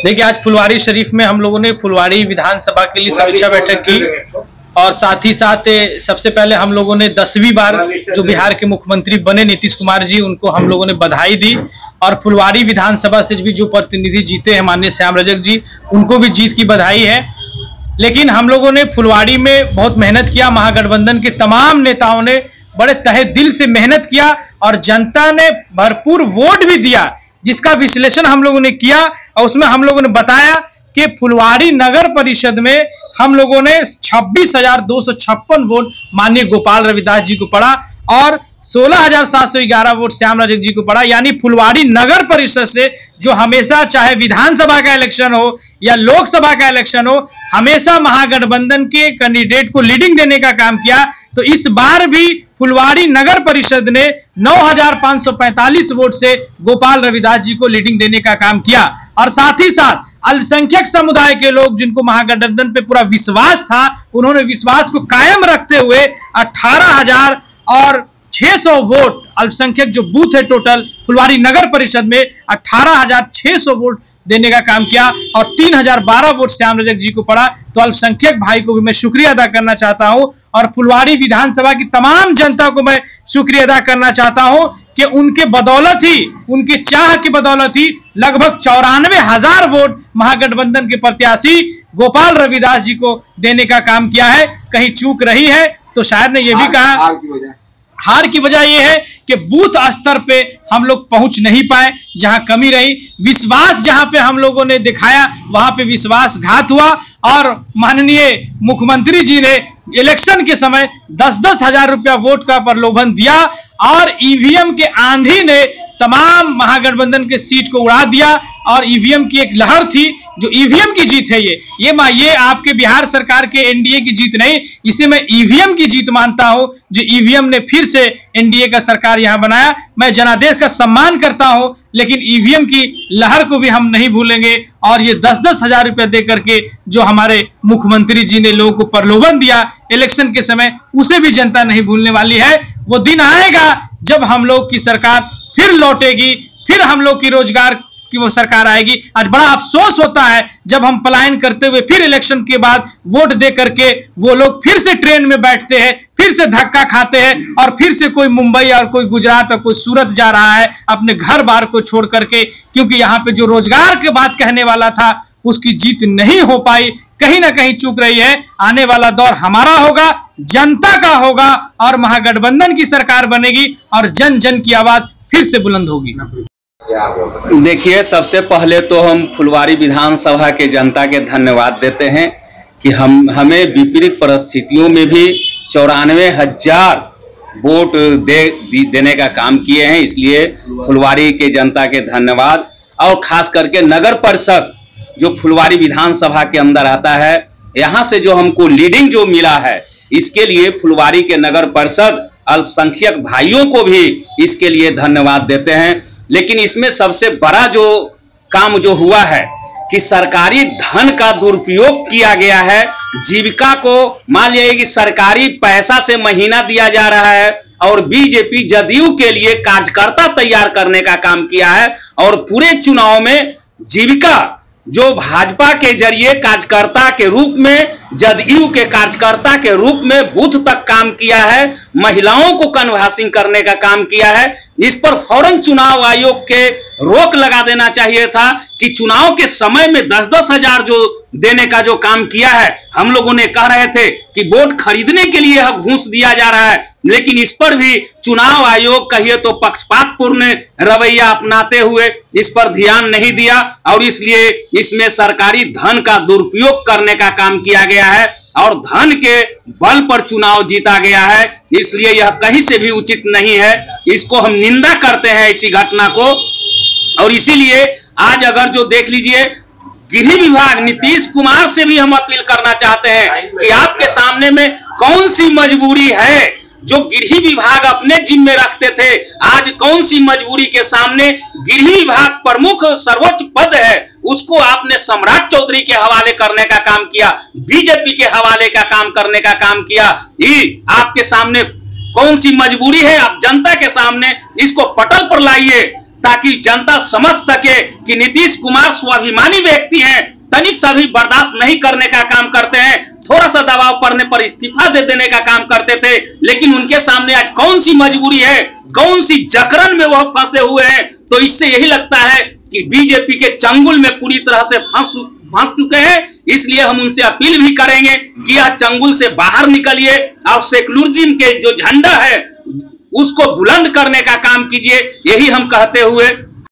देखिए, आज फुलवारी शरीफ में हम लोगों ने फुलवारी विधानसभा के लिए समीक्षा बैठक की और साथ ही साथ सबसे पहले हम लोगों ने 10वीं बार जो बिहार के मुख्यमंत्री बने नीतीश कुमार जी, उनको हम लोगों ने बधाई दी और फुलवारी विधानसभा से भी जो प्रतिनिधि जीते हैं माननीय श्याम रजक जी, उनको भी जीत की बधाई है। लेकिन हम लोगों ने फुलवारी में बहुत मेहनत किया, महागठबंधन के तमाम नेताओं ने बड़े तहे दिल से मेहनत किया और जनता ने भरपूर वोट भी दिया, जिसका विश्लेषण हम लोगों ने किया और उसमें हम लोगों ने बताया कि फुलवारी नगर परिषद में हम लोगों ने 26,256 वोट माननीय गोपाल रविदास जी को पड़ा और 16,711 वोट श्याम रजक जी को पड़ा। यानी फुलवारी नगर परिषद से जो हमेशा, चाहे विधानसभा का इलेक्शन हो या लोकसभा का इलेक्शन हो, हमेशा महागठबंधन के कैंडिडेट को लीडिंग देने का काम किया। तो इस बार भी फुलवारी नगर परिषद ने 9,545 वोट से गोपाल रविदास जी को लीडिंग देने का काम किया और साथ ही साथ अल्पसंख्यक समुदाय के लोग जिनको महागठबंधन पे पूरा विश्वास था, उन्होंने विश्वास को कायम रखते हुए 18,600 वोट, अल्पसंख्यक जो बूथ है टोटल फुलवारी नगर परिषद में 18,600 वोट देने का काम किया और 3,012 वोट श्याम रजक जी को पड़ा। तो अल्पसंख्यक भाई को भी मैं शुक्रिया अदा करना चाहता हूं और फुलवारी विधानसभा की तमाम जनता को मैं शुक्रिया अदा करना चाहता हूं कि उनके बदौलत ही, उनके चाह की बदौलत ही लगभग 94,000 वोट महागठबंधन के प्रत्याशी गोपाल रविदास जी को देने का काम किया है। कहीं चूक रही है तो शायद ने यह भी कहा, हार की वजह यह है कि बूथ स्तर पे हम लोग पहुंच नहीं पाए, जहां कमी रही। विश्वास जहां पे हम लोगों ने दिखाया वहां पे विश्वासघात हुआ और माननीय मुख्यमंत्री जी ने इलेक्शन के समय 10-10 हजार रुपया वोट का प्रलोभन दिया और ईवीएम के आंधी ने तमाम महागठबंधन के सीट को उड़ा दिया और ईवीएम की एक लहर थी, जो ईवीएम की जीत है। ये आपके बिहार सरकार के एनडीए की जीत नहीं, इसे मैं ईवीएम की जीत मानता हूं, जो ईवीएम ने फिर से एनडीए का सरकार यहां बनाया। मैं जनादेश का सम्मान करता हूं, लेकिन ईवीएम की लहर को भी हम नहीं भूलेंगे और ये 10-10 हजार रुपया दे करके जो हमारे मुख्यमंत्री जी ने लोगों को प्रलोभन दिया इलेक्शन के समय, उसे भी जनता नहीं भूलने वाली है। वो दिन आएगा जब हम लोग की सरकार फिर लौटेगी, फिर हम लोग की रोजगार की वो सरकार आएगी। आज बड़ा अफसोस होता है जब हम पलायन करते हुए फिर इलेक्शन के बाद वोट दे करके वो लोग फिर से ट्रेन में बैठते हैं, फिर से धक्का खाते हैं और फिर से कोई मुंबई और कोई गुजरात और कोई सूरत जा रहा है अपने घर बार को छोड़ करके, क्योंकि यहाँ पे जो रोजगार की बात कहने वाला था उसकी जीत नहीं हो पाई, कहीं ना कहीं चूक रही है। आने वाला दौर हमारा होगा, जनता का होगा और महागठबंधन की सरकार बनेगी और जन जन की आवाज फिर से बुलंद होगी। देखिए, सबसे पहले तो हम फुलवारी विधानसभा के जनता के धन्यवाद देते हैं कि हमें विपरीत परिस्थितियों में भी 94,000 वोट देने का काम किए हैं, इसलिए फुलवारी के जनता के धन्यवाद। और खास करके नगर परिषद जो फुलवारी विधानसभा के अंदर आता है, यहाँ से जो हमको लीडिंग जो मिला है, इसके लिए फुलवारी के नगर परिषद अल्पसंख्यक भाइयों को भी इसके लिए धन्यवाद देते हैं। लेकिन इसमें सबसे बड़ा जो काम जो हुआ है कि सरकारी धन का दुरुपयोग किया गया है। जीविका को मान लिया कि सरकारी पैसा से महीना दिया जा रहा है और बीजेपी जदयू के लिए कार्यकर्ता तैयार करने का काम किया है और पूरे चुनाव में जीविका जो भाजपा के जरिए कार्यकर्ता के रूप में, जदयू के कार्यकर्ता के रूप में बूथ तक काम किया है, महिलाओं को कन्वासिंग करने का काम किया है। इस पर फौरन चुनाव आयोग के रोक लगा देना चाहिए था कि चुनाव के समय में 10-10 हजार जो देने का जो काम किया है, हम लोगों ने कह रहे थे कि वोट खरीदने के लिए घूस दिया जा रहा है, लेकिन इस पर भी चुनाव आयोग कहिए तो पक्षपातपूर्ण रवैया अपनाते हुए इस पर ध्यान नहीं दिया और इसलिए इसमें सरकारी धन का दुरुपयोग करने का काम किया गया है और धन के बल पर चुनाव जीता गया है। इसलिए यह कहीं से भी उचित नहीं है, इसको हम निंदा करते हैं इसी घटना को। और इसीलिए आज अगर जो देख लीजिए, गृह विभाग नीतीश कुमार से भी हम अपील करना चाहते हैं कि आपके सामने में कौन सी मजबूरी है जो गृह विभाग अपने जिम्मे रखते थे, आज कौन सी मजबूरी के सामने गृह विभाग प्रमुख सर्वोच्च पद है उसको आपने सम्राट चौधरी के हवाले करने का काम किया, बीजेपी के हवाले का काम करने का काम किया। आपके सामने कौन सी मजबूरी है, आप जनता के सामने इसको पटल पर लाइए। ताकि जनता समझ सके कि नीतीश कुमार स्वाभिमानी व्यक्ति हैं, तनिक सा भी बर्दाश्त नहीं करने का काम करते हैं, थोड़ा सा दबाव पड़ने पर इस्तीफा दे देने का काम करते थे। लेकिन उनके सामने आज कौन सी मजबूरी है, कौन सी जकरन में वह फंसे हुए हैं। तो इससे यही लगता है कि बीजेपी के चंगुल में पूरी तरह से फंस चुके हैं। इसलिए हम उनसे अपील भी करेंगे कि यह चंगुल से बाहर निकलिए और सेक्युलरिज्म के जो झंडा है उसको बुलंद करने का काम कीजिए। यही हम कहते हुए